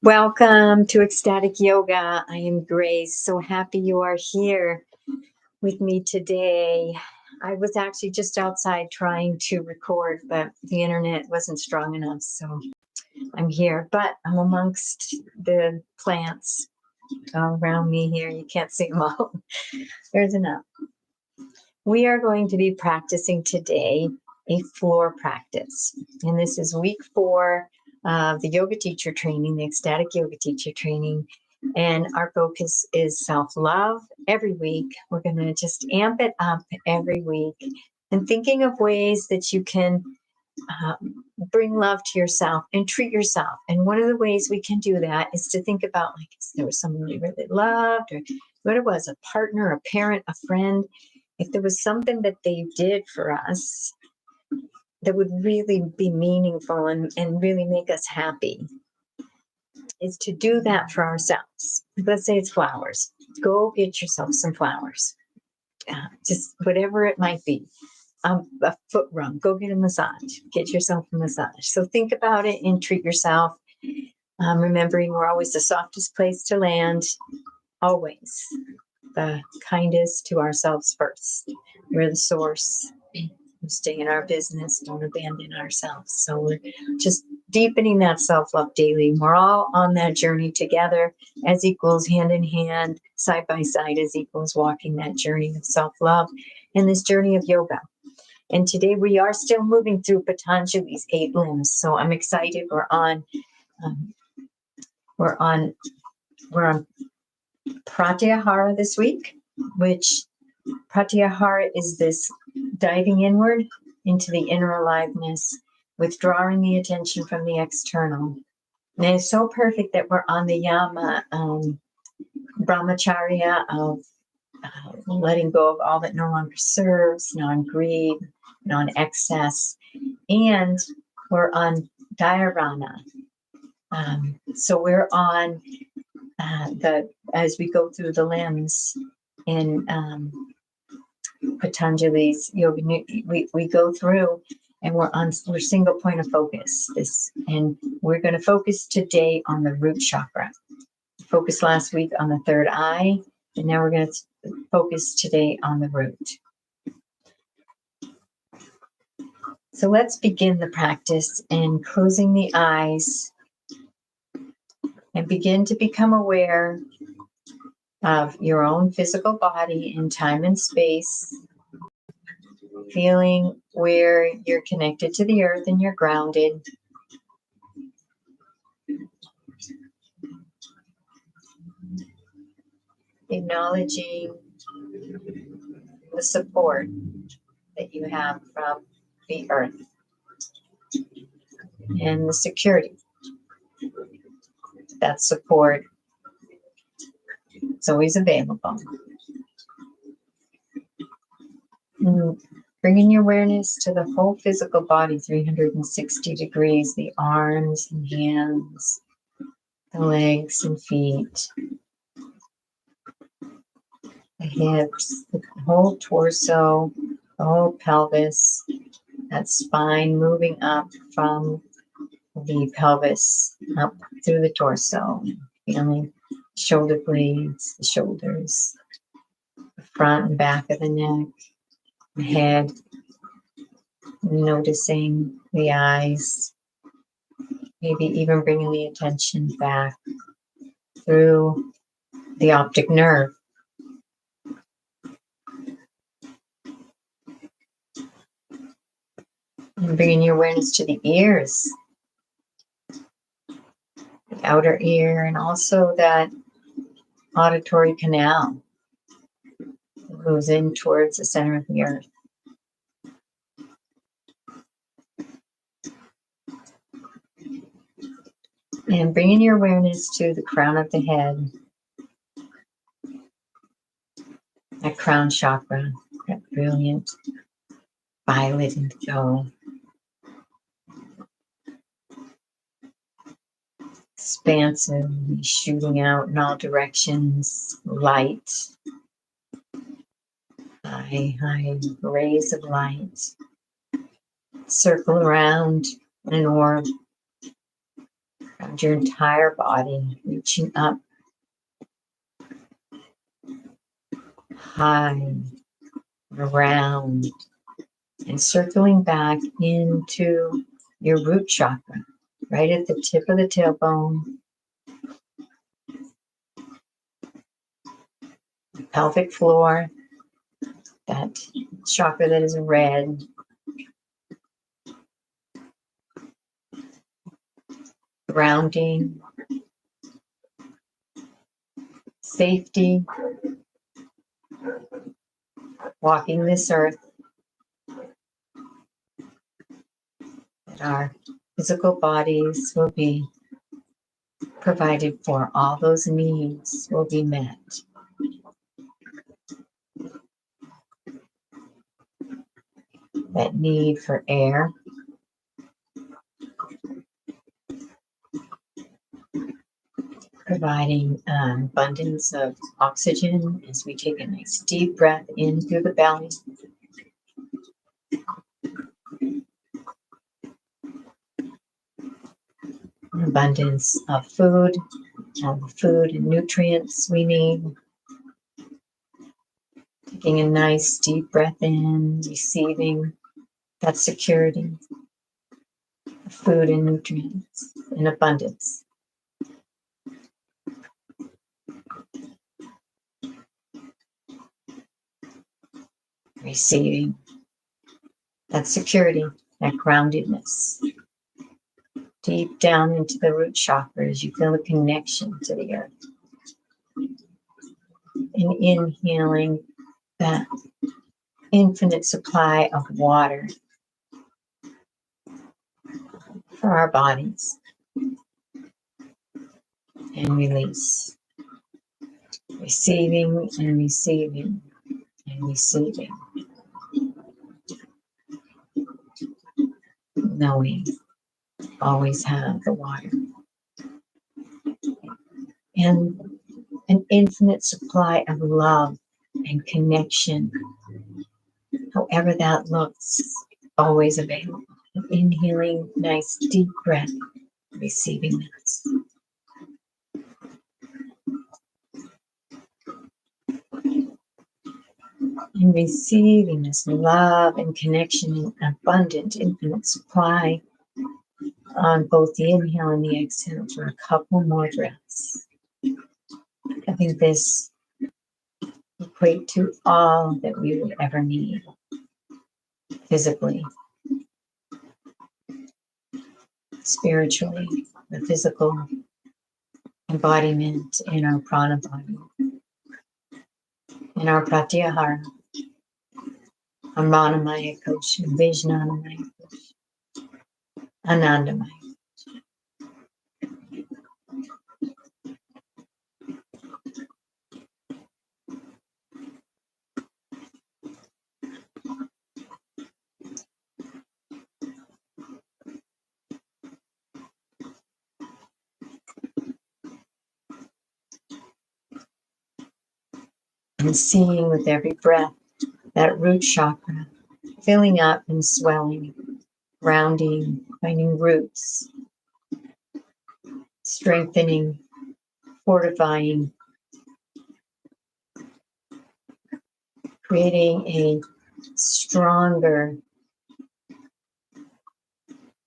Welcome to Ecstatic Yoga. I am Grace. So happy you are here with me today. I was actually just outside trying to record, but the internet wasn't strong enough. So I'm here, but I'm amongst the plants all around me here. You can't see them all. There's enough. We are going to be practicing today a floor practice. And this is week 4 of the yoga teacher training, the ecstatic yoga teacher training. And our focus is self-love. Every week, we're going to just amp it up every week and thinking of ways that you can bring love to yourself and treat yourself. And one of the ways we can do that is to think about, like, if there was someone you really loved, or what it was, a partner, a parent, a friend. If there was something that they did for us that would really be meaningful and really make us happy, is to do that for ourselves. Let's say it's flowers. Go get yourself some flowers. Just whatever it might be. A foot rub. Go get a massage. Get yourself a massage. So think about it and treat yourself. Remembering we're always the softest place to land. Always. The kindest to ourselves first. We're the source. We stay in our business, don't abandon ourselves. So we're just deepening that self-love daily. We're all on that journey together as equals, hand in hand, side by side as equals, walking that journey of self-love and this journey of yoga. And today we are still moving through Patanjali's 8 limbs. So I'm excited. We're on Pratyahara this week, which Pratyahara is this diving inward into the inner aliveness, withdrawing the attention from the external. And it's so perfect that we're on the yama, brahmacharya of letting go of all that no longer serves, non-greed, non-excess, and we're on Dyarana. So we're on as we go through the limbs in Patanjali's yoga, we go through and we're single point of focus. And we're going to focus today on the root chakra. Focused last week on the third eye, and now we're going to focus today on the root. So let's begin the practice and closing the eyes and begin to become aware of your own physical body in time and space, feeling where you're connected to the earth and you're grounded. Acknowledging the support that you have from the earth and the security. That support is always available. Bringing your awareness to the whole physical body, 360 degrees, the arms and hands, the legs and feet, the hips, the whole torso, the whole pelvis, that spine moving up from the pelvis up through the torso, feeling shoulder blades, the shoulders, the front and back of the neck, the head, noticing the eyes, maybe even bringing the attention back through the optic nerve. And bringing your awareness to the ears, the outer ear, and also that auditory canal that moves in towards the center of the earth. And bringing your awareness to the crown of the head, that crown chakra, that brilliant violet indigo, expansively shooting out in all directions, light, high rays of light, circle around an orb, around your entire body, reaching up high, around, and circling back into your root chakra, right at the tip of the tailbone, the pelvic floor, that chakra that is red, grounding, safety, walking this earth, that our physical bodies will be provided for, all those needs will be met. That need for air, providing an abundance of oxygen as we take a nice deep breath in through the belly. An abundance of food, all the food and nutrients we need. Taking a nice deep breath in, receiving that security of food and nutrients in abundance. Receiving that security, that groundedness. Deep down into the root chakras, you feel a connection to the earth. And inhaling that infinite supply of water for our bodies. And release. Receiving and receiving and receiving. Knowing, always have the water. And an infinite supply of love and connection, however that looks, always available. Inhaling, nice deep breath, receiving that. And receiving this love and connection and abundant, infinite supply on both the inhale and the exhale for a couple more breaths. I think this equate to all that we would ever need physically, spiritually, the physical embodiment in our prana body, in our pratyahara, our manamaya kosha, vijnanamaya kosha, anandamaya. And seeing with every breath that root chakra filling up and swelling, grounding, finding roots, strengthening, fortifying, creating a stronger,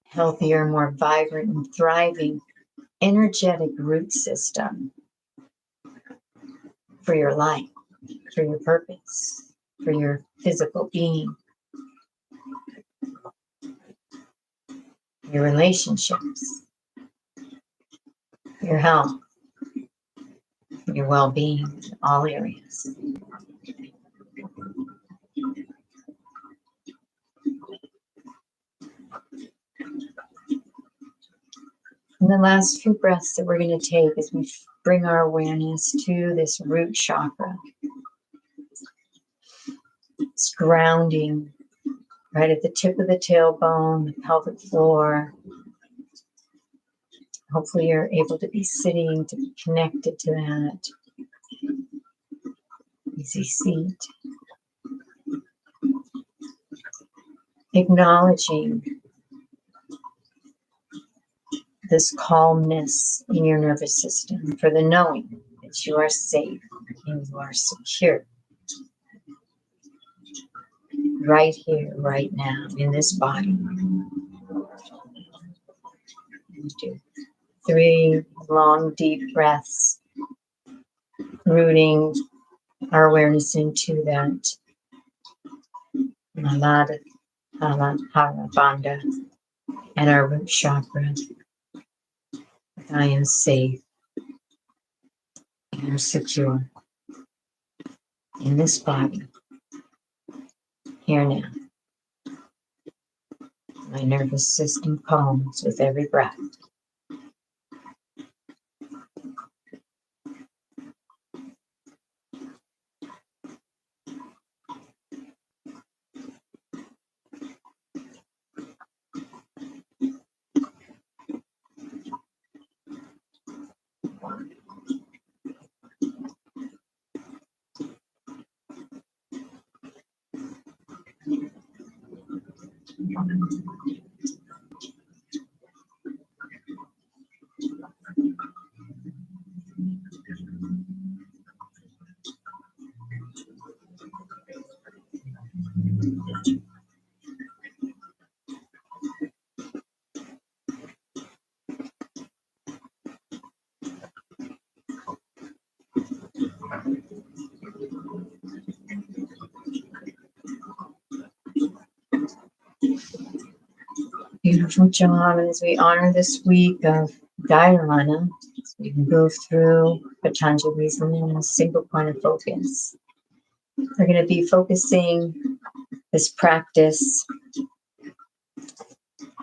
healthier, more vibrant and thriving, energetic root system for your life, for your purpose, for your physical being, your relationships, your health, your well-being in all areas. And the last few breaths that we're going to take as we bring our awareness to this root chakra. It's grounding right at the tip of the tailbone, the pelvic floor. Hopefully you're able to be sitting, to be connected to that. Easy seat. Acknowledging this calmness in your nervous system, for the knowing that you are safe and you are secure right here, right now, in this body. Do 3 long, deep breaths, rooting our awareness into that Maladhala, Bandha, and our root chakra. I am safe and secure in this body, here now. My nervous system calms with every breath. Beautiful job as we honor this week of Dyarana. So we can go through Patanjali's in a single point of focus. We're going to be focusing this practice,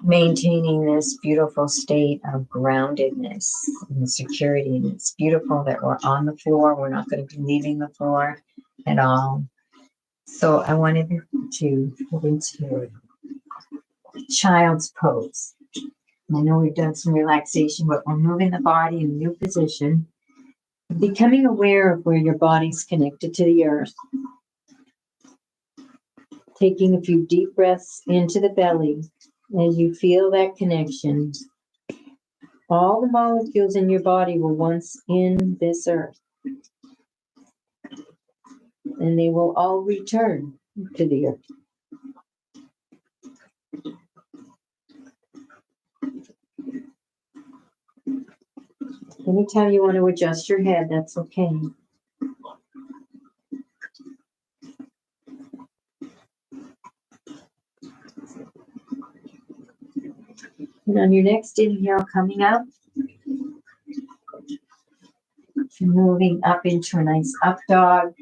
maintaining this beautiful state of groundedness and security. And it's beautiful that we're on the floor. We're not going to be leaving the floor at all. So I wanted to move into child's pose. I know we've done some relaxation, but we're moving the body in a new position, becoming aware of where your body's connected to the earth, taking a few deep breaths into the belly as you feel that connection. All the molecules in your body were once in this earth, and they will all return to the earth. Anytime you want to adjust your head, that's okay. And on your next inhale, coming up, moving up into a nice up dog.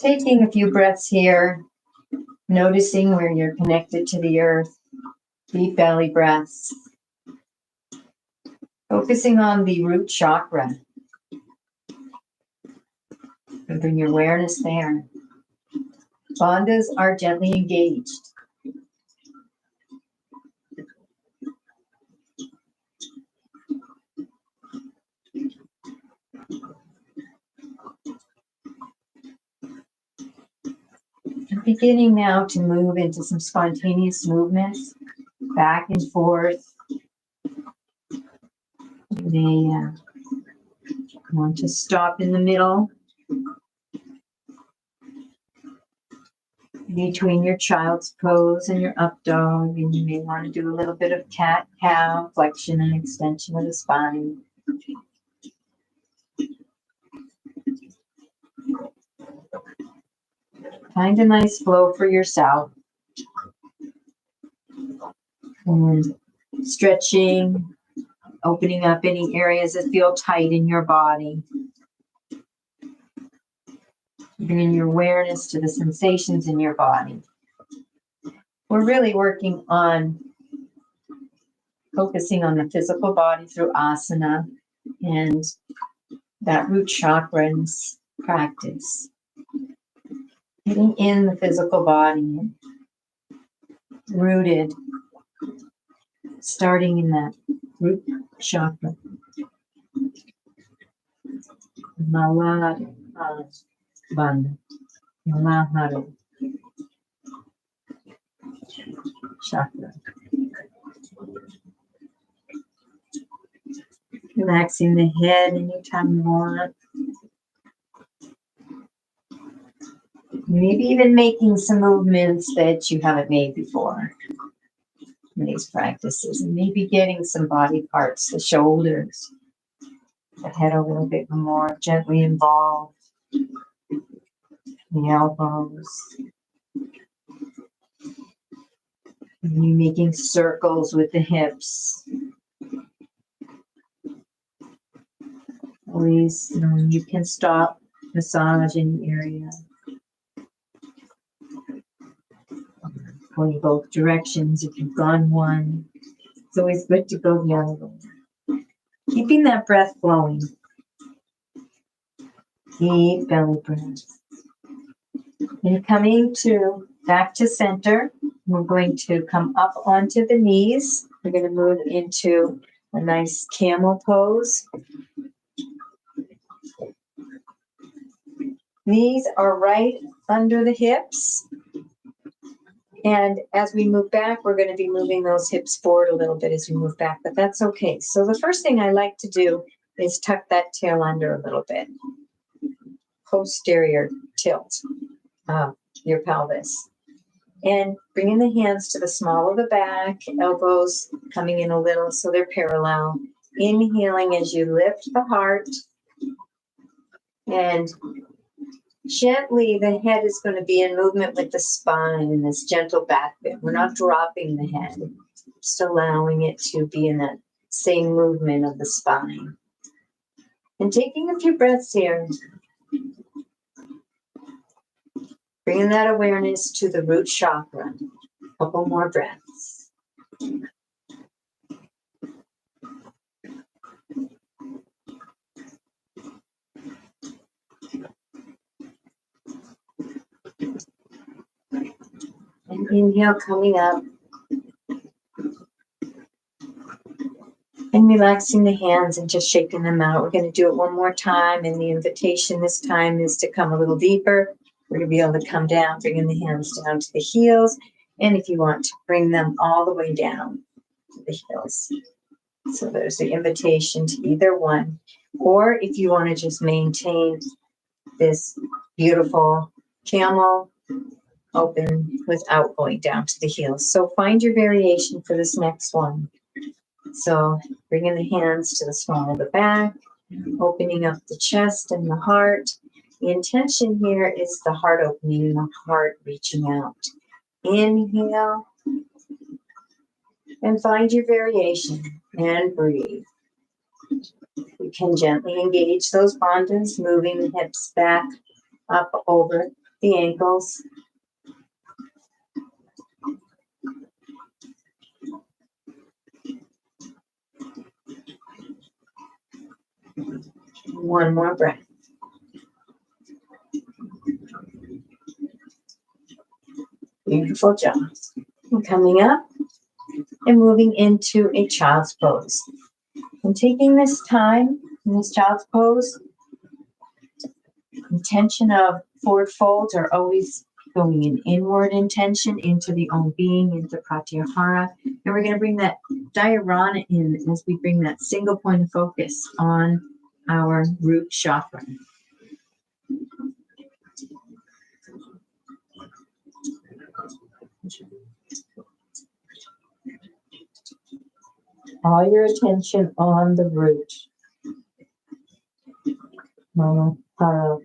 Taking a few breaths here, noticing where you're connected to the earth, deep belly breaths. Focusing on the root chakra. And bring your awareness there. Bandhas are gently engaged. I'm beginning now to move into some spontaneous movements, back and forth. You may want to stop in the middle between your child's pose and your up dog, and you may want to do a little bit of cat-cow, flexion and extension of the spine. Find a nice flow for yourself. And stretching, opening up any areas that feel tight in your body. Bringing your awareness to the sensations in your body. We're really working on focusing on the physical body through asana and that root chakras practice. Getting in the physical body, rooted, starting in that root chakra. Maladhala, Bandha, Maladhala chakra. Relaxing the head anytime you want. Maybe even making some movements that you haven't made before in these practices. And maybe getting some body parts, the shoulders, the head a little bit more gently involved, the elbows. And you making circles with the hips. Always, you can stop, massage any area. Going both directions if you've gone one. It's always good to go the other way. Keeping that breath flowing. Deep belly breath. And coming back to center, we're going to come up onto the knees. We're going to move into a nice camel pose. Knees are right under the hips. And as we move back, we're going to be moving those hips forward a little bit as we move back, but that's okay. So the first thing I like to do is tuck that tail under a little bit. Posterior tilt of your pelvis. And bringing the hands to the small of the back, elbows coming in a little so they're parallel. Inhaling as you lift the heart. And gently, the head is going to be in movement with the spine in this gentle back bend. We're not dropping the head, just allowing it to be in that same movement of the spine. And taking a few breaths here. Bringing that awareness to the root chakra. A couple more breaths. And inhale, coming up. And relaxing the hands and just shaking them out. We're going to do it one more time. And the invitation this time is to come a little deeper. We're going to be able to come down, bringing the hands down to the heels. And if you want to bring them all the way down to the heels. So there's the invitation to either one. Or if you want to just maintain this beautiful camel open without going down to the heels. So find your variation for this next one. So bringing the hands to the small of the back, opening up the chest and the heart. The intention here is the heart opening and the heart reaching out. Inhale and find your variation and breathe. You can gently engage those bandhas, moving the hips back up over the ankles. One more breath. Beautiful job. And coming up and moving into a child's pose. And taking this time in this child's pose, intention of forward folds are always going in inward intention into the own being, into pratyahara. And we're going to bring that Dyarana in as we bring that single point of focus on our root chakra. All your attention on the root. Maradhala.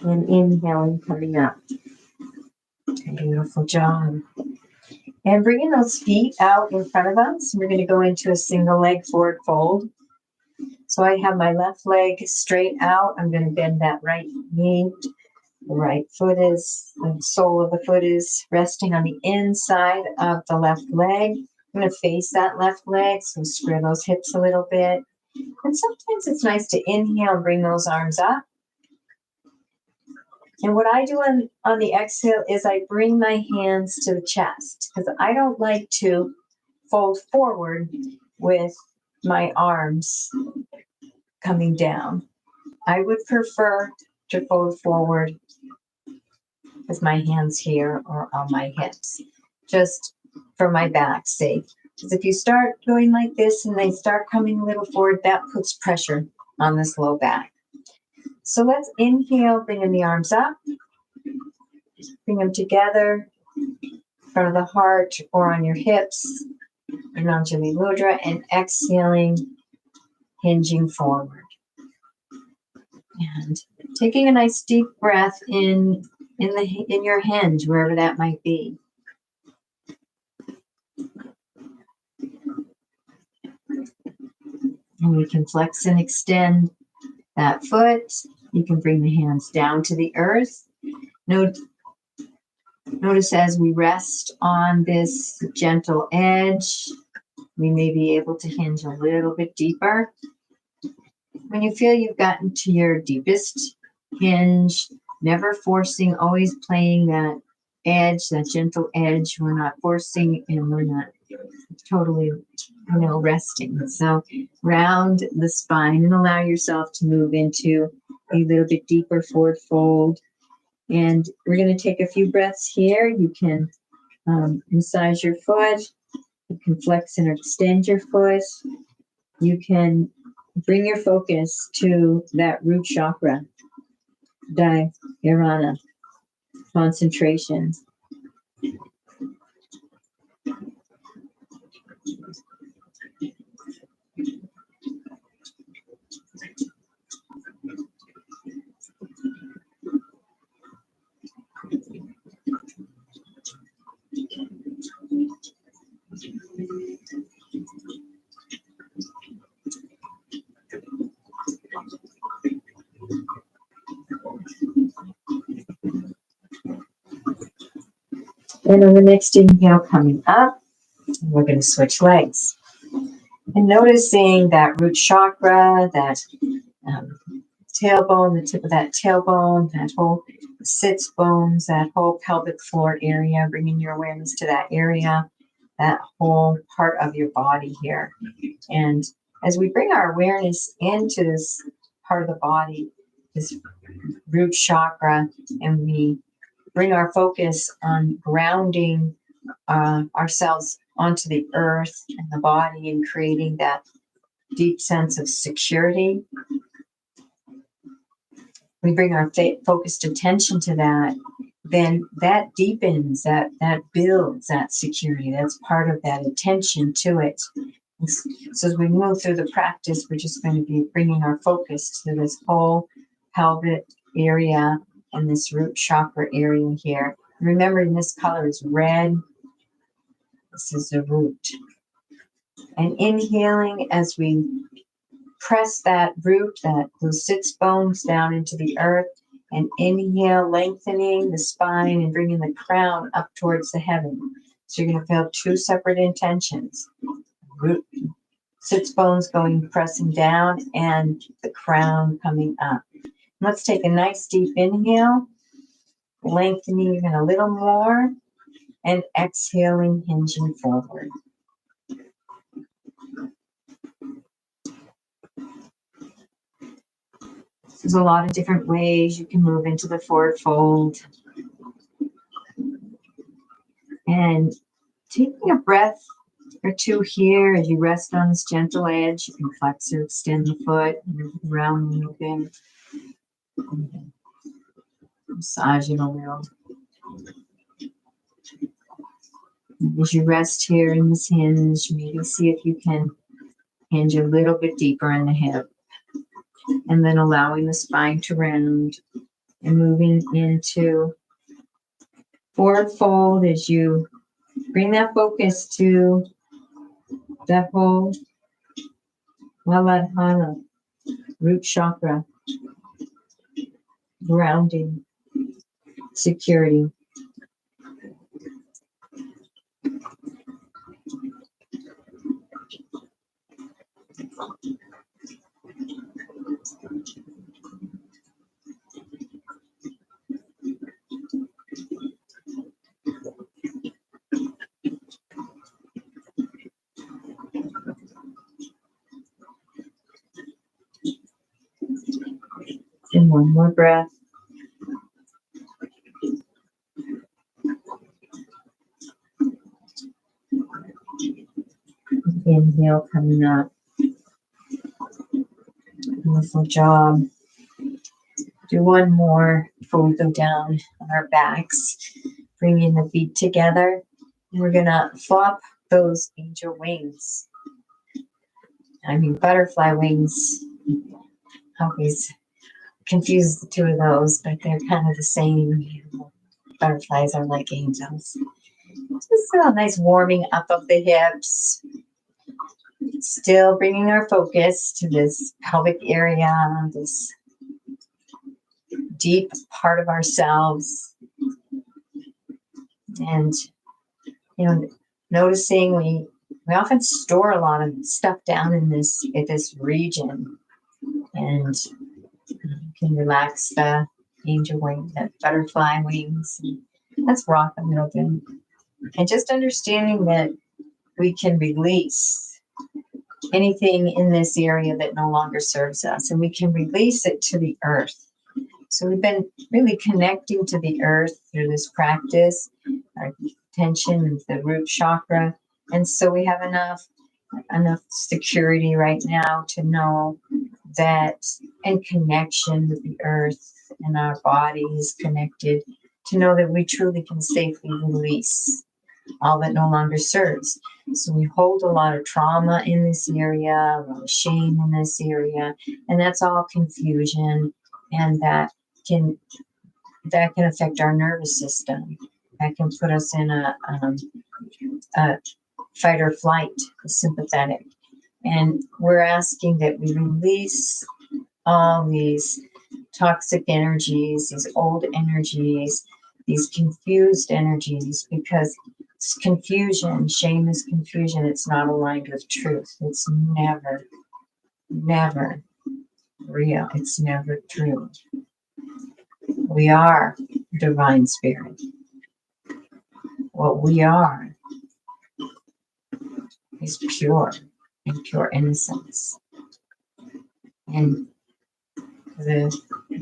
And inhaling, coming up. Beautiful job. And bringing those feet out in front of us, we're going to go into a single leg forward fold. So I have my left leg straight out. I'm going to bend that right knee. The right foot is, the sole of the foot is resting on the inside of the left leg. I'm going to face that left leg, so square those hips a little bit. And sometimes it's nice to inhale and bring those arms up. And what I do on the exhale is I bring my hands to the chest because I don't like to fold forward with my arms coming down. I would prefer to fold forward with my hands here or on my hips, just for my back's sake. Because if you start going like this and they start coming a little forward, that puts pressure on this low back. So let's inhale, bringing the arms up, bring them together in front of the heart or on your hips, in Anjali Mudra, and exhaling, hinging forward. And taking a nice deep breath in your hinge, wherever that might be. And we can flex and extend that foot. You can bring the hands down to the earth. Notice as we rest on this gentle edge, we may be able to hinge a little bit deeper. When you feel you've gotten to your deepest hinge, never forcing, always playing that edge, that gentle edge. We're not forcing and we're not totally, resting. So round the spine and allow yourself to move into a little bit deeper forward fold. And we're going to take a few breaths here. You can massage your foot. You can flex and extend your foot. You can bring your focus to that root chakra, Dyarana, concentration. And on the next inhale coming up, we're going to switch legs. And noticing that root chakra, that tailbone, the tip of that tailbone, that whole sits bones, that whole pelvic floor area, bringing your awareness to that area, that whole part of your body here. And as we bring our awareness into this part of the body, this root chakra, and we bring our focus on grounding ourselves onto the earth and the body and creating that deep sense of security. We bring our focused attention to that, then that deepens, that builds that security. That's part of that attention to it. So as we move through the practice, we're just going to be bringing our focus to this whole pelvic area and this root chakra area here. Remembering this color is red. This is the root. And inhaling as we press that root, those sits bones down into the earth, and inhale, lengthening the spine and bringing the crown up towards the heaven. So you're going to feel two separate intentions. Root, sits bones pressing down, and the crown coming up. Let's take a nice deep inhale, lengthening even a little more, and exhaling, hinging forward. There's a lot of different ways you can move into the forward fold. And taking a breath or two here as you rest on this gentle edge, you can flex or extend the foot, round moving, massage it a little. As you rest here in this hinge, maybe see if you can hinge a little bit deeper in the hip. And then allowing the spine to round and moving into forward fold as you bring that focus to that whole Maradhala, root chakra, grounding, security. One more breath. Inhale coming up. Beautiful job. Do one more before we go down on our backs. Bringing the feet together. And we're going to flop those angel wings. I mean, butterfly wings. Always confuse the two of those, but they're kind of the same. Butterflies are like angels. Just a nice warming up of the hips. Still bringing our focus to this pelvic area, this deep part of ourselves. And, noticing we often store a lot of stuff down in this region. And you can relax the angel wing, that butterfly wings. Let's rock them open. And just understanding that we can release anything in this area that no longer serves us, and we can release it to the earth. So we've been really connecting to the earth through this practice, our attention with the root chakra. And so we have enough security right now to know that, and connection with the earth and our bodies connected, to know that we truly can safely release all that no longer serves. So we hold a lot of trauma in this area, a lot of shame in this area, and that's all confusion, and that can affect our nervous system. That can put us in a fight or flight, sympathetic. And we're asking that we release all these toxic energies, these old energies, these confused energies, because it's confusion. Shame is confusion. It's not aligned with truth. It's never, never real. It's never true. We are divine spirit. What we are is pure and pure innocence. And the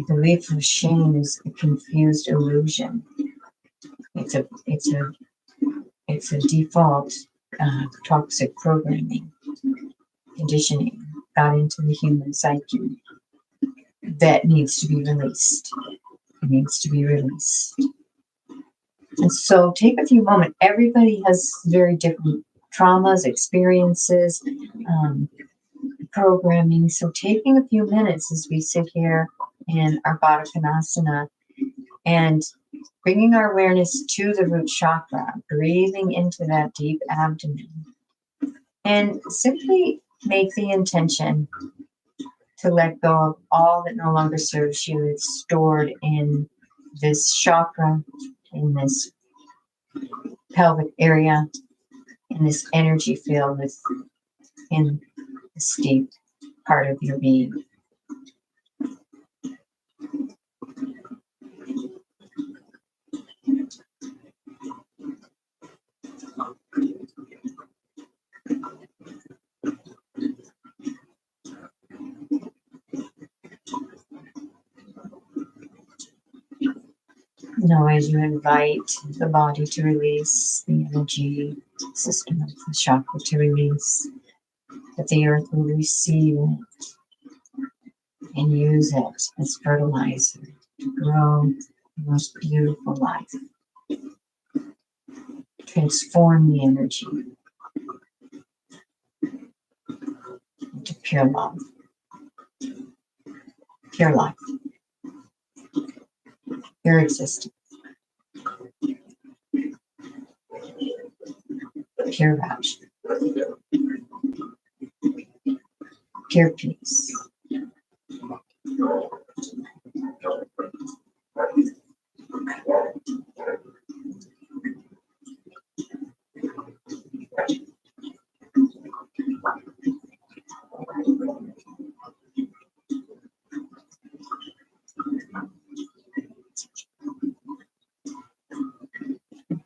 belief of shame is a confused illusion. It's a default toxic programming, conditioning got into the human psyche that needs to be released. It needs to be released. And so take a few moments. Everybody has very different traumas, experiences, programming. So taking a few minutes as we sit here in our Baddha Konasana and bringing our awareness to the root chakra, breathing into that deep abdomen, and simply make the intention to let go of all that no longer serves you. It's stored in this chakra, in this pelvic area, in this energy field in this deep part of your being. Now, as you invite the body to release, the energy system of the chakra to release, that the earth will receive it and use it as fertilizer to grow the most beautiful life. Transform the energy into pure love, pure life, pure existence, pure rapture, pure peace.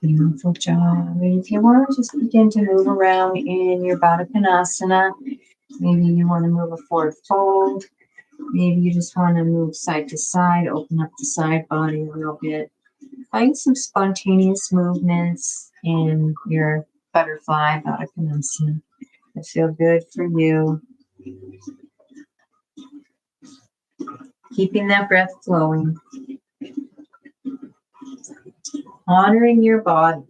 Beautiful job. And if you want to just begin to move around in your Baddha Konasana, maybe you want to move a forward fold, Maybe you just want to move side to side, open up the side body a little bit. Find some spontaneous movements in your butterfly, Baddha that feel good for you. Keeping that breath flowing. Honoring your body,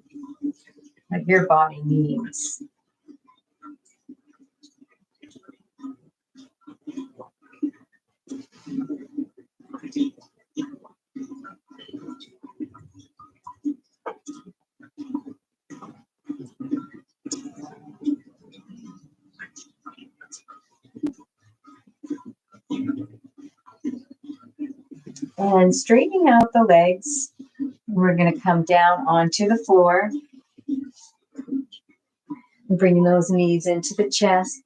what your body needs. And straightening out the legs, we're going to come down onto the floor. Bringing those knees into the chest,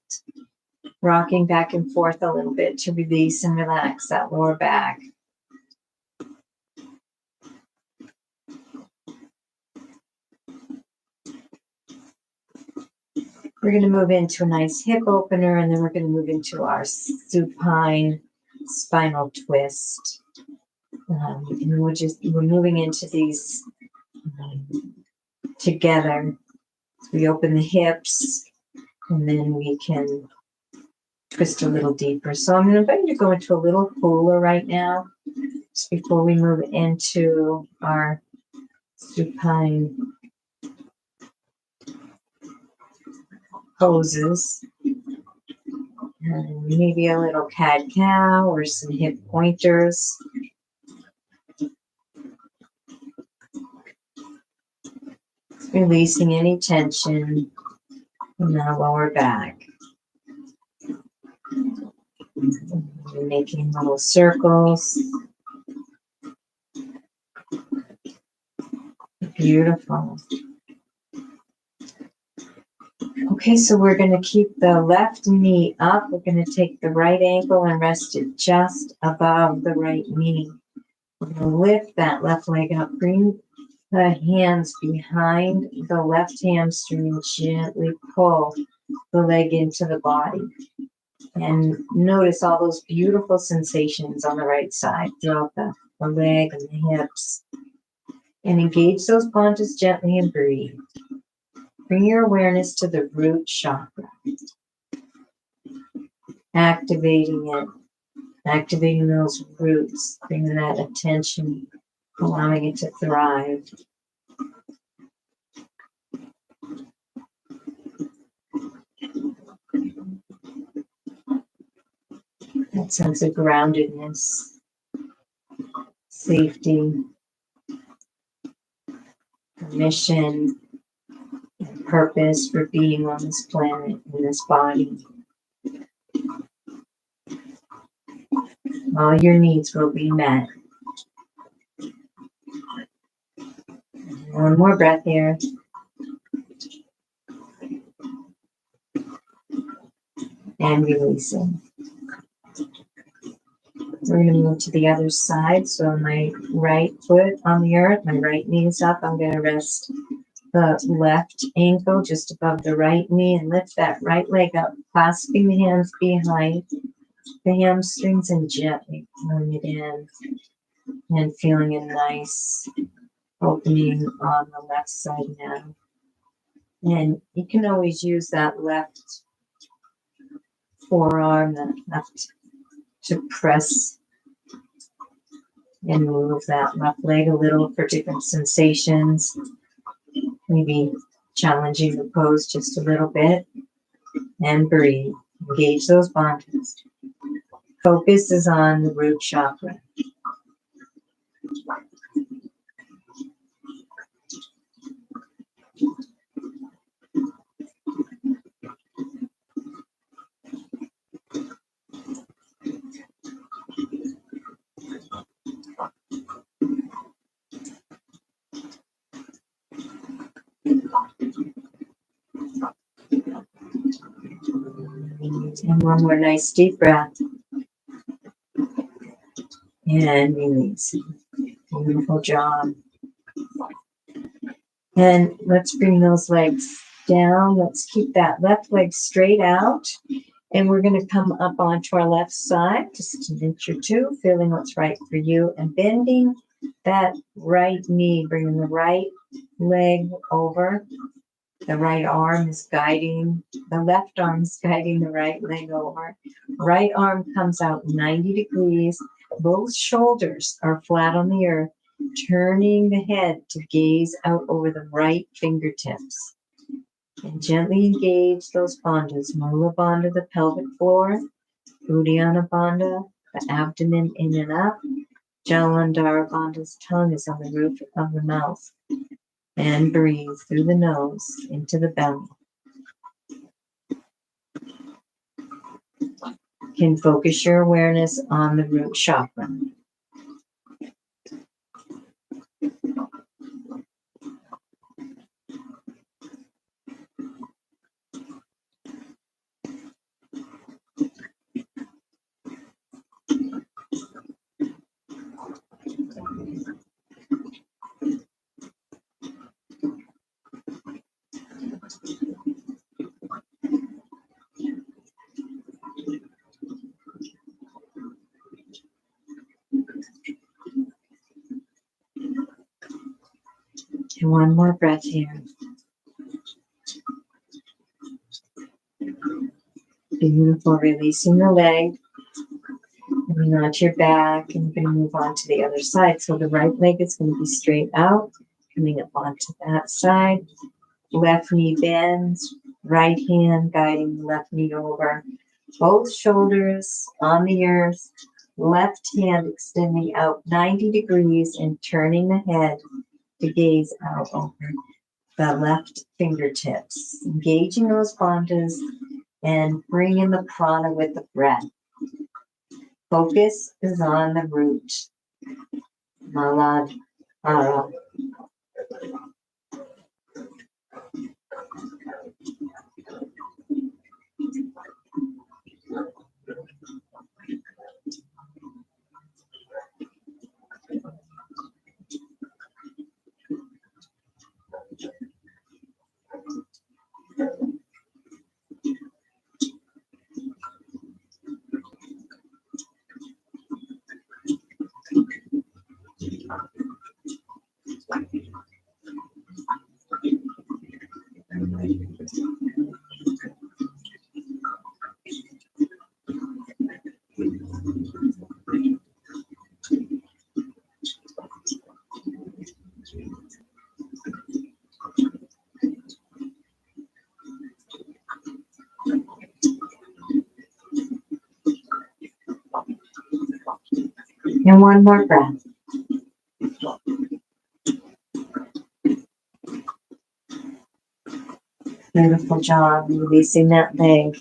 rocking back and forth a little bit to release and relax that lower back. We're going to move into a nice hip opener, and then we're going to move into our supine spinal twist. And we're moving into these together. We open the hips, and then we can twist a little deeper. So I'm going to invite you to go into a little cooler right now, just before we move into our supine poses. And maybe a little cat-cow or some hip pointers. Releasing any tension in the lower back. Making little circles. Beautiful. Okay, so we're going to keep the left knee up. We're going to take the right ankle and rest it just above the right knee. We're going to lift that left leg up. Bring the hands behind the left hamstring and gently pull the leg into the body. And notice all those beautiful sensations on the right side throughout the leg and the hips. And engage those bandhas gently and breathe. Bring your awareness to the root chakra. Activating it. Activating those roots. Bringing that attention. Allowing it to thrive. That sense of groundedness, safety, permission, and purpose for being on this planet, in this body. All your needs will be met. One more breath here. And releasing. We're going to move to the other side. So my right foot on the earth, my right knee is up. I'm going to rest the left ankle just above the right knee and lift that right leg up, clasping the hands behind the hamstrings and gently pulling it in and feeling a nice opening on the left side now. And you can always use that left forearm, that left to press and move that left leg a little for different sensations. Maybe challenging the pose just a little bit. And breathe. Engage those bandhas. Focus is on the root chakra. And one more nice deep breath. And release. Beautiful job. And let's bring those legs down. Let's keep that left leg straight out. And we're going to come up onto our left side, just an inch or two, feeling what's right for you, and bending that right knee, bringing the right leg over. The right arm is guiding, the left arm is guiding the right leg over. Right arm comes out 90 degrees. Both shoulders are flat on the earth, turning the head to gaze out over the right fingertips. And gently engage those bandhas. Mula bandha, the pelvic floor. Uddiyana bandha, the abdomen in and up. Jalandhara bandha's tongue is on the roof of the mouth. And breathe through the nose into the belly. You can focus your awareness on the root chakra. And one more breath here. Beautiful. Releasing the leg. Coming onto your back. And you're going to move on to the other side. So the right leg is going to be straight out. Coming up onto that side. Left knee bends. Right hand guiding the left knee over. Both shoulders on the earth. Left hand extending out 90 degrees and turning the head to gaze out over the left fingertips. Engaging those bandhas and bringing the prana with the breath. Focus is on the root. Maradhala. And one more breath. Beautiful job. Releasing that leg.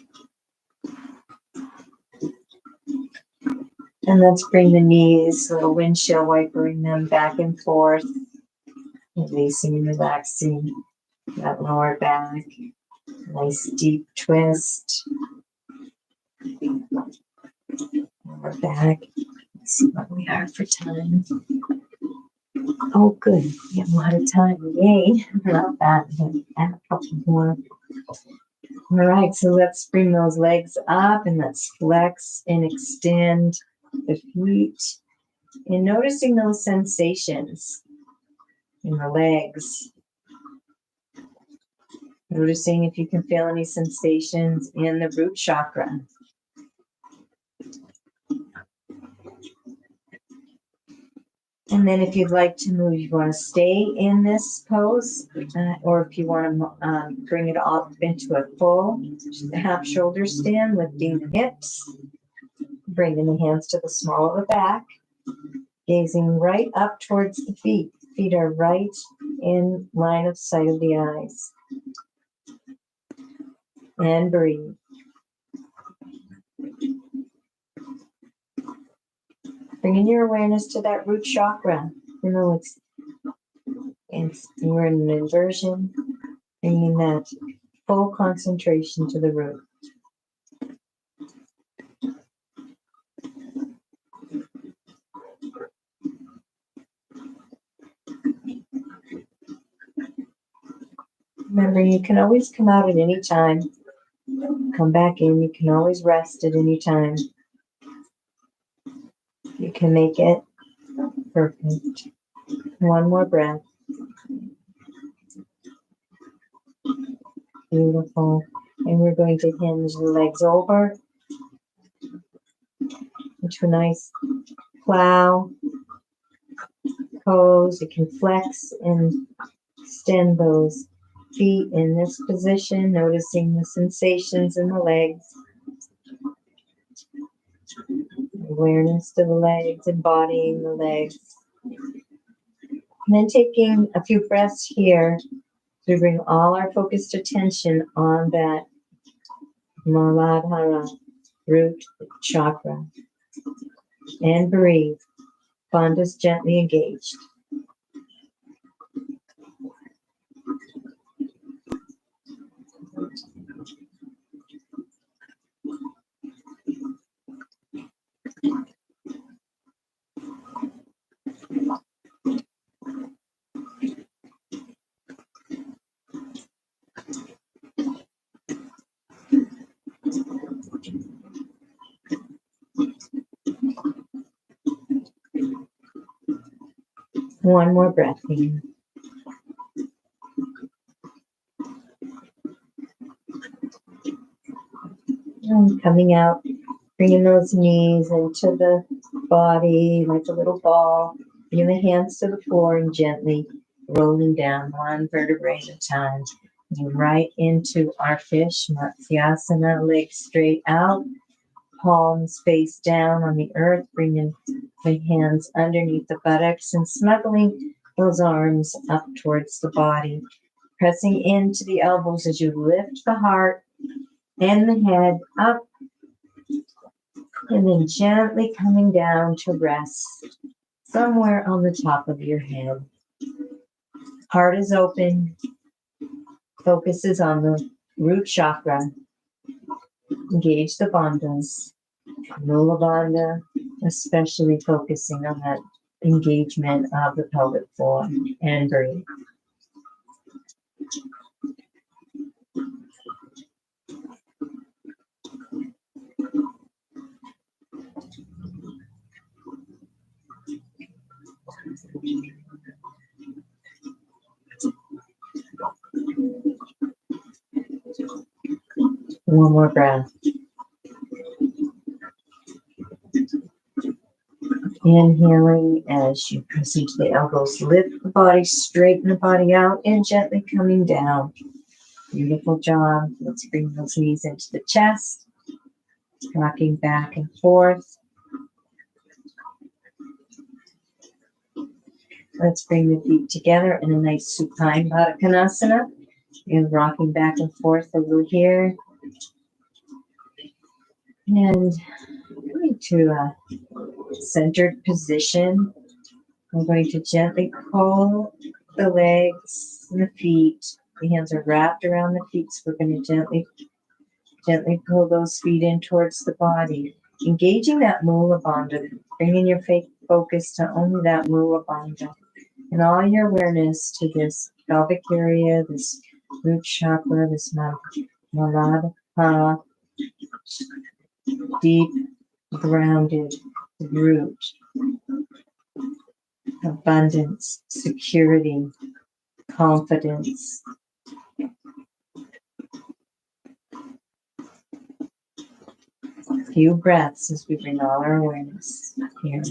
And let's bring the knees, little windshield wipering them back and forth. Releasing and relaxing that lower back. Nice deep twist. Lower back. Let's see what we are for time. Oh, good. We have a lot of time. Yay. Love that. Add a couple more. All right. So let's bring those legs up and let's flex and extend the feet. And noticing those sensations in the legs. Noticing if you can feel any sensations in the root chakra. And then if you'd like to move, you want to stay in this pose, or if you want to bring it up into a full half shoulder stand, lifting the hips, bringing the hands to the small of the back, gazing right up towards the feet. Feet are right in line of sight of the eyes. And breathe. Bringing your awareness to that root chakra. You know, we're in an inversion. Bringing that full concentration to the root. Remember, you can always come out at any time. come back in. You can always rest at any time. You can make it perfect. One more breath. Beautiful. And we're going to hinge the legs over into a nice plow pose. You can flex and extend those feet in this position, noticing the sensations in the legs. Awareness to the legs, embodying the legs. And then taking a few breaths here to bring all our focused attention on that Maradhala root chakra. And breathe. Bandhas gently engaged. One more breath here. And coming out, bringing those knees into the body like a little ball. Bringing the hands to the floor and gently rolling down one vertebrae at a time. And right into our fish, Matsyasana, legs straight out. Palms face down on the earth, bringing the hands underneath the buttocks and snuggling those arms up towards the body. Pressing into the elbows as you lift the heart and the head up, and then gently coming down to rest somewhere on the top of your head. Heart is open. Focus is on the root chakra. Engage the bandhas. Mula bandha, especially focusing on that engagement of the pelvic floor, and breathe. One more breath. Inhaling as you press into the elbows, lift the body, straighten the body out, and gently coming down. Beautiful job. Let's bring those knees into the chest, rocking back and forth. Let's bring the feet together in a nice supine Baddha Konasana, and rocking back and forth a little here. And going to a centered position. I'm going to gently pull the legs and the feet. The hands are wrapped around the feet, so we're going to gently pull those feet in towards the body. Engaging that Mula Bandha, bringing your focus to only that Mula Bandha. And all your awareness to this pelvic area, this root chakra, this Maradhala, deep, grounded root. Abundance, security, confidence. A few breaths as we bring all our awareness here.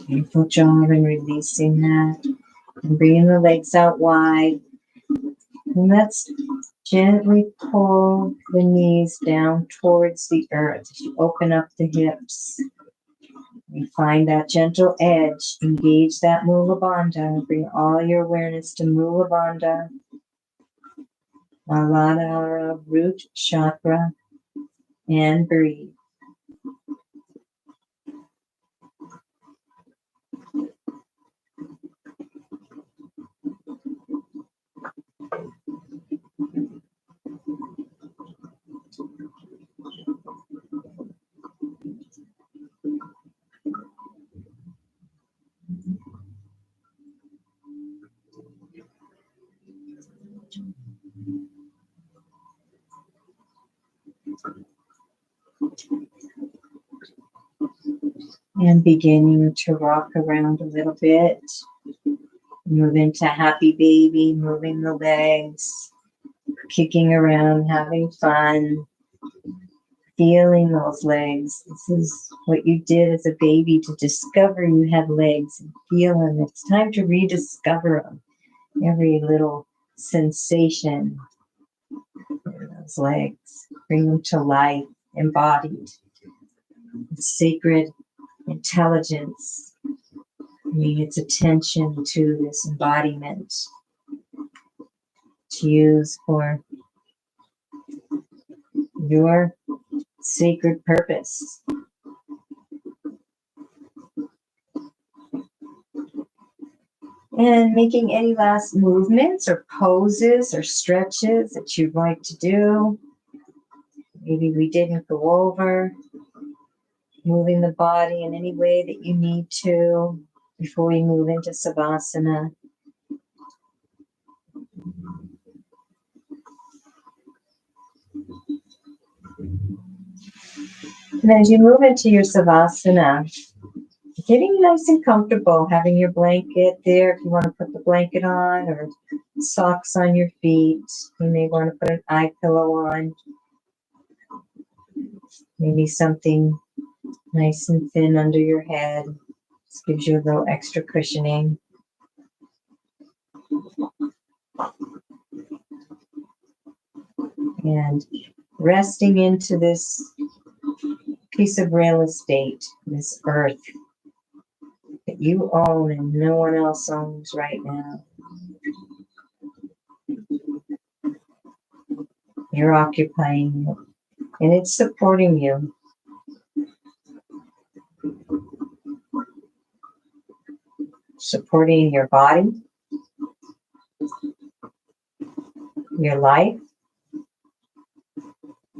Beautiful job in releasing that. And bringing the legs out wide. And let's gently pull the knees down towards the earth as you open up the hips. And find that gentle edge. Engage that Mula Bandha. Bring all your awareness to Mula Bandha. Maradhala root chakra. And breathe. And beginning to rock around a little bit. Move into happy baby, moving the legs, kicking around, having fun, feeling those legs. This is what you did as a baby to discover you had legs and feel them. It's time to rediscover them. Every little sensation in those legs. Bring them to life, embodied. Sacred intelligence. Bringing its attention to this embodiment to use for your sacred purpose. And making any last movements or poses or stretches that you'd like to do. Maybe we didn't go over. Moving the body in any way that you need to before we move into Savasana. And as you move into your Savasana, getting nice and comfortable, having your blanket there if you want to put the blanket on, or socks on your feet. You may want to put an eye pillow on. Maybe something nice and thin under your head. This gives you a little extra cushioning. And resting into this piece of real estate, this earth that you own and no one else owns right now. You're occupying it, and it's supporting you. Supporting your body, your life.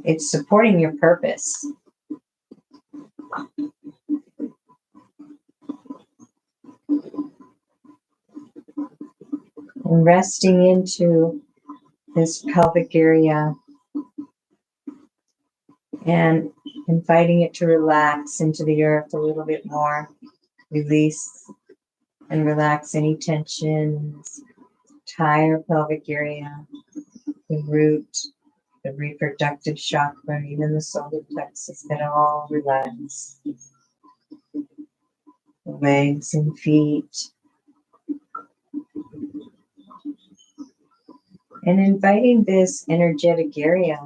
It's supporting your purpose. And resting into this pelvic area and inviting it to relax into the earth a little bit more. Release and relax any tensions. Entire pelvic area, the root, the reproductive chakra, even the solar plexus, that all relax. The legs and feet. And inviting this energetic area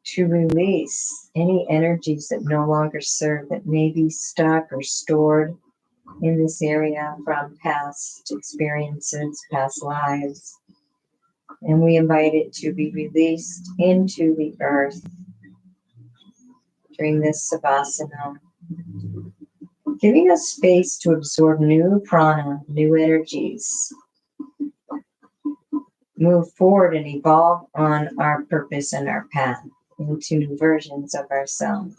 to release any energies that no longer serve, that may be stuck or stored in this area from past experiences, past lives. And we invite it to be released into the earth during this Savasana, giving us space to absorb new prana, new energies, move forward and evolve on our purpose and our path into new versions of ourselves.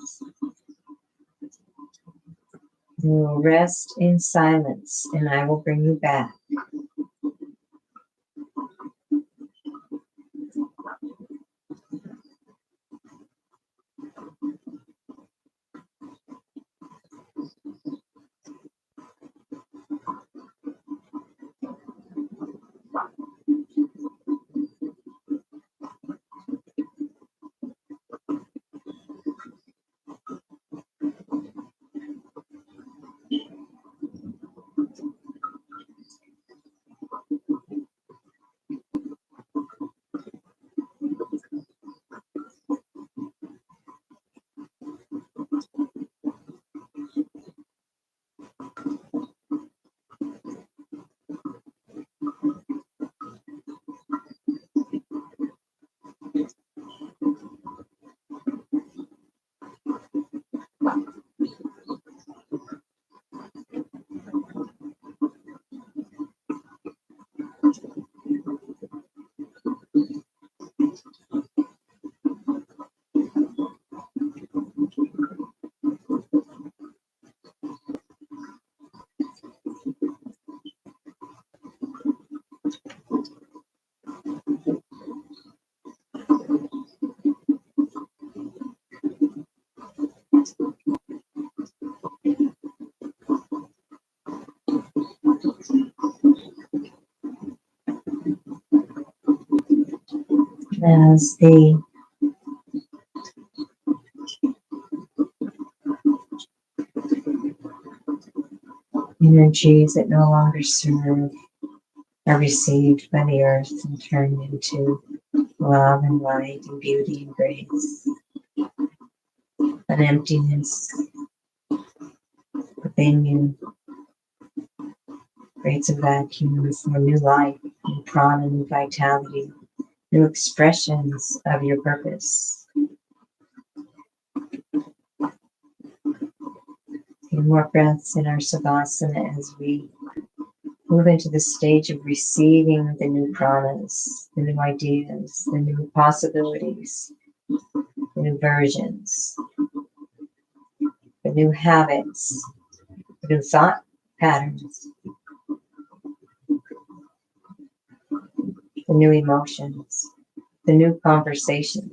We will rest in silence, and I will bring you back. as the energies that no longer serve are received by the earth and turned into love and light and beauty and grace. An emptiness within you creates a vacuum for new life, new prana, new vitality, new expressions of your purpose. A few more breaths in our savasana as we move into the stage of receiving the new pranas, the new ideas, the new possibilities, the new versions, the new habits, the new thought patterns, the new emotions, the new conversations.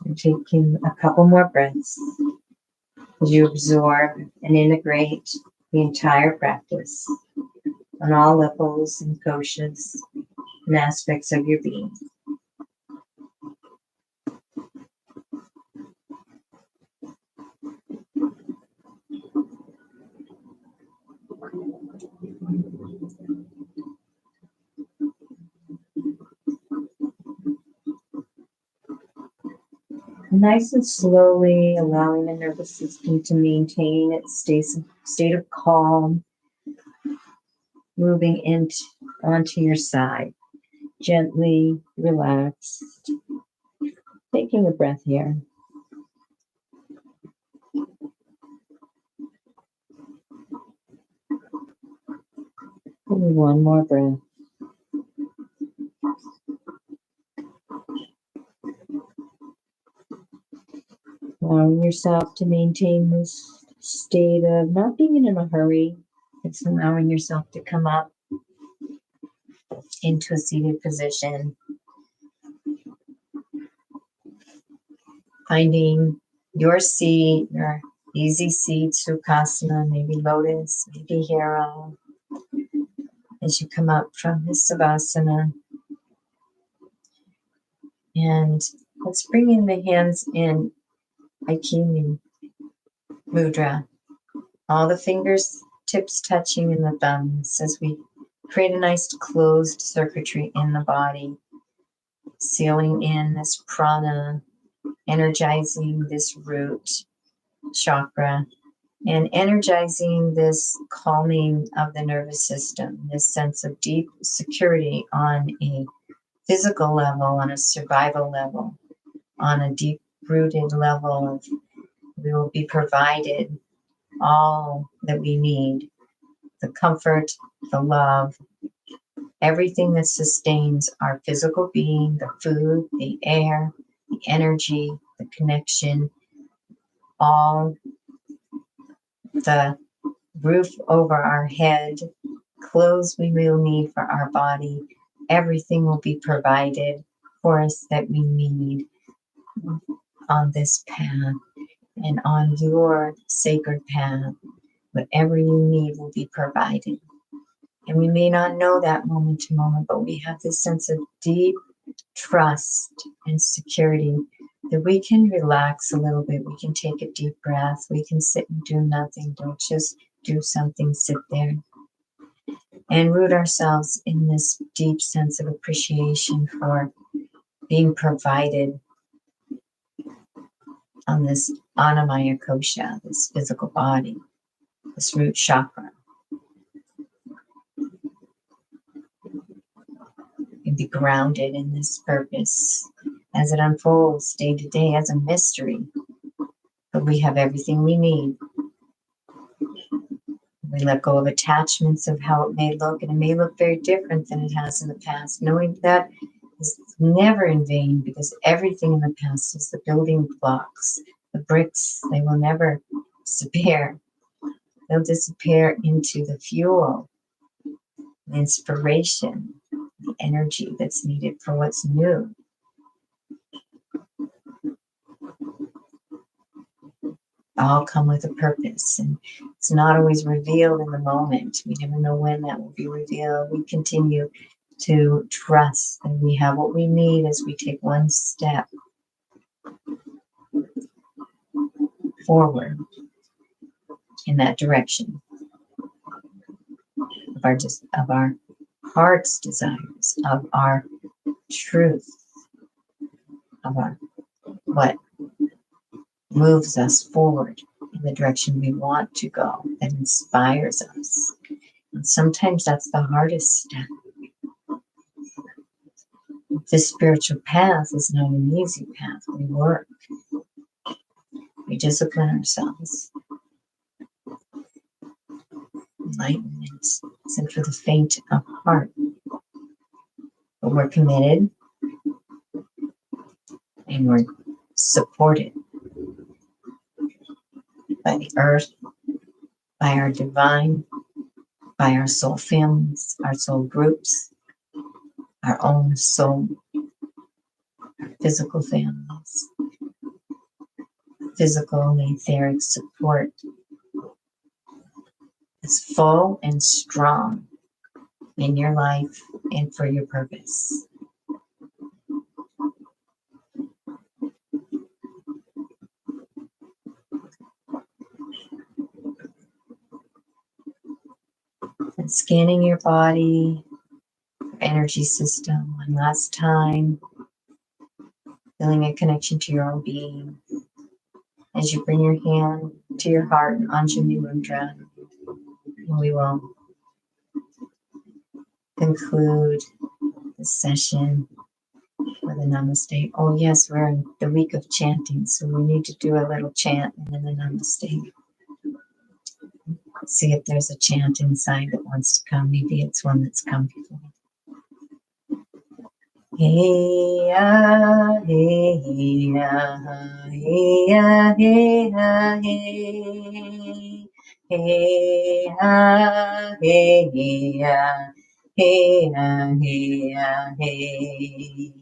And taking a couple more breaths as you absorb and integrate the entire practice on all levels and koshas and aspects of your being. Nice and slowly allowing the nervous system to maintain its state of calm, moving onto your side. Gently relaxed. Taking a breath here. And one more breath. Allowing yourself to maintain this state of not being in a hurry. It's allowing yourself to come up into a seated position. Finding your seat, your easy seat, Sukhasana, maybe lotus, maybe hero. As you come up from this Savasana. And let's bring in the hands in Aikini Mudra. All the fingers, tips touching in the thumbs as we create a nice closed circuitry in the body, sealing in this prana, energizing this root chakra, and energizing this calming of the nervous system, this sense of deep security on a physical level, on a survival level, on a deep rooted level of we will be provided all that we need, the comfort, the love, everything that sustains our physical being, the food, the air, the energy, the connection, all the roof over our head, clothes we will need for our body, everything will be provided for us that we need on this path and on your sacred path. Whatever you need will be provided. And we may not know that moment to moment, but we have this sense of deep trust and security that we can relax a little bit. We can take a deep breath. We can sit and do nothing. Don't just do something, sit there. And root ourselves in this deep sense of appreciation for being provided on this Annamaya Kosha, this physical body, this root chakra. And be grounded in this purpose as it unfolds day to day as a mystery. But we have everything we need. We let go of attachments of how it may look, and it may look very different than it has in the past. Knowing that is never in vain, because everything in the past is the building blocks The bricks, they will never disappear. They'll disappear into the fuel, the inspiration, the energy that's needed for what's new. All come with a purpose, and it's not always revealed in the moment. We never know when that will be revealed. We continue to trust that we have what we need as we take one step forward in that direction of our heart's desires, of our truth, of our what moves us forward in the direction we want to go, that inspires us. And sometimes that's the hardest step. This spiritual path is not an easy path. We work. We discipline ourselves. Enlightenment isn't for the faint of heart. But we're committed and we're supported by the earth, by our divine, by our soul families, our soul groups, our own soul, our physical families, physical and etheric support is full and strong in your life and for your purpose. And scanning your body, energy system one last time, feeling a connection to your own being. As you bring your hand to your heart in Anjali Mudra, and we will conclude the session with a namaste. Oh yes, we're in the week of chanting, so we need to do a little chant and then a namaste. Let's see if there's a chant inside that wants to come. Maybe it's one that's come before. Hey ya, hey ya, hey ya, hey ya, hey. Hey ya, hey ya, hey ya, hey ya, hey.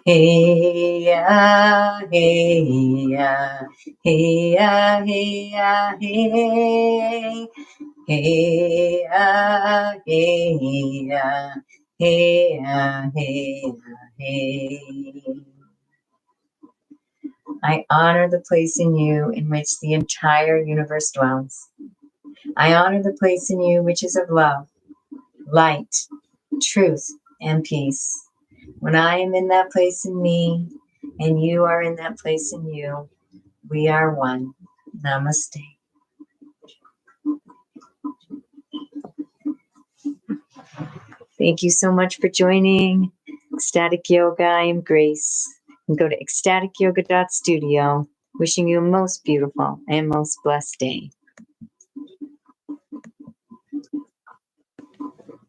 Hey ya, hey ya, hey ya, hey ya, hey. Hey ya, hey ya, hey ya, hey ya, hey. I honor the place in you in which the entire universe dwells. I honor the place in you which is of love, light, truth, and peace. When I am in that place in me, and you are in that place in you, we are one. Namaste. Thank you so much for joining Ecstatic Yoga. I am Grace. And go to ecstaticyoga.studio. Wishing you a most beautiful and most blessed day.